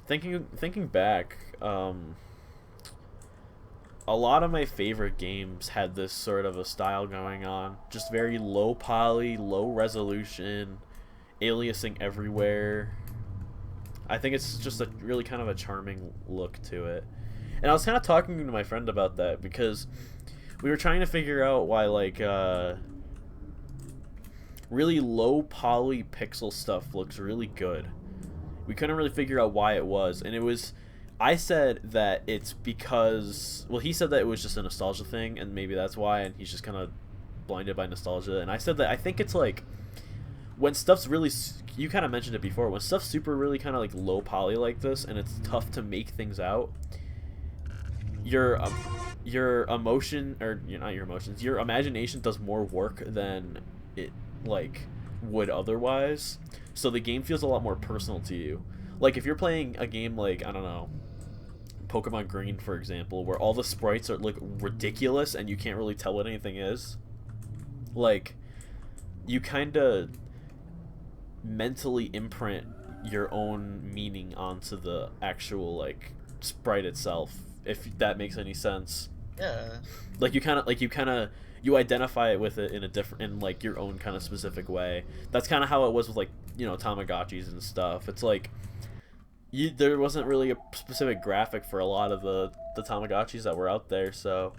Thinking back, a lot of my favorite games had this sort of a style going on. Just very low poly, low resolution, aliasing everywhere. I think it's just a really kind of a charming look to it. And I was kind of talking to my friend about that because we were trying to figure out why really low poly pixel stuff looks really good. We couldn't really figure out why it was, and it was. I said that it's because, well, he said that it was just a nostalgia thing, and maybe that's why, and he's just kind of blinded by nostalgia. And I said that I think it's like when stuff's really, you kind of mentioned it before, when stuff's super really kind of like low poly like this, and it's tough to make things out. Your emotion, or not your emotions, your imagination does more work than it like would otherwise. So the game feels a lot more personal to you. Like if you're playing a game like, I don't know, Pokemon Green, for example, where all the sprites are like ridiculous and you can't really tell what anything is, like you kind of mentally imprint your own meaning onto the actual like sprite itself, if that makes any sense. Yeah. You identify it with it in a different, in like your own kind of specific way. That's kind of how it was with like, Tamagotchis and stuff. It's like there wasn't really a specific graphic for a lot of the Tamagotchis that were out there, so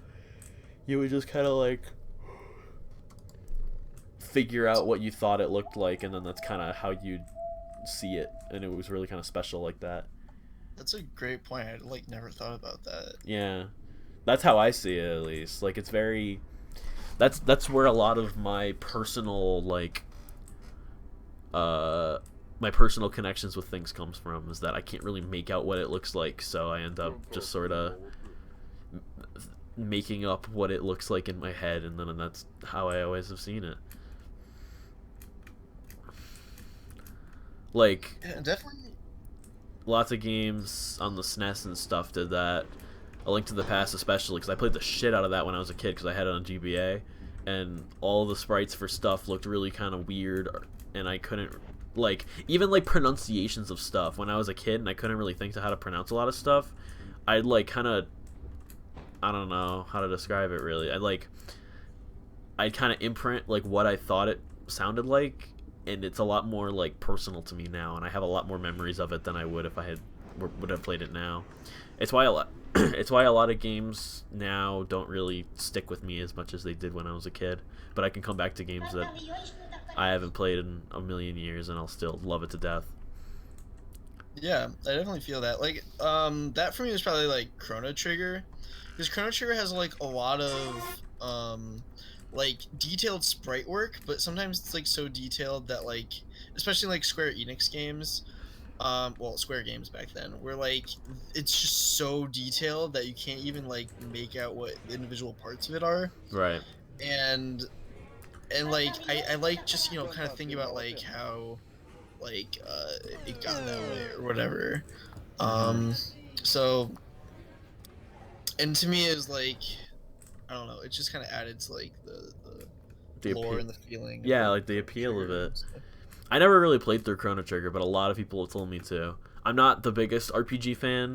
you would just kind of like figure out what you thought it looked like, and then that's kind of how you'd see it, and it was really kind of special like that. That's a great point. I like never thought about that. Yeah, that's how I see it, at least. Like it's very, that's where a lot of my personal my personal connections with things comes from, is that I can't really make out what it looks like, so I end up just sort of making up what it looks like in my head, and then that's how I always have seen it. Like Yeah, definitely. lots of games on the SNES and stuff did that. A Link to the Past especially, because I played the shit out of that when I was a kid because I had it on GBA, and all the sprites for stuff looked really kind of weird, and I couldn't like even like pronunciations of stuff when I was a kid, and I couldn't really think to how to pronounce a lot of stuff. I'd like kind of, I don't know how to describe it really. I'd kind of imprint like what I thought it sounded like, and it's a lot more like personal to me now, and I have a lot more memories of it than I would if I had would have played it now. It's why a lot it's why a lot of games now don't really stick with me as much as they did when I was a kid, but I can come back to games that I haven't played in a million years and I'll still love it to death. Yeah, I definitely feel that. Like, that for me is probably like Chrono Trigger, because Chrono Trigger has like a lot of like detailed sprite work, but sometimes it's like so detailed that like, especially like Square Enix games, well, Square games back then, where like it's just so detailed that you can't even like make out what the individual parts of it are. Right. And like I like just kind of thinking about like how like it got that way or whatever. Mm-hmm. Um, so, and to me is like, I don't know, it just kind of added to like The the lore appeal. and the feeling of Yeah, like like the appeal of Trigger it. and stuff. I never really played through Chrono Trigger, but a lot of people have told me to. I'm not the biggest RPG fan,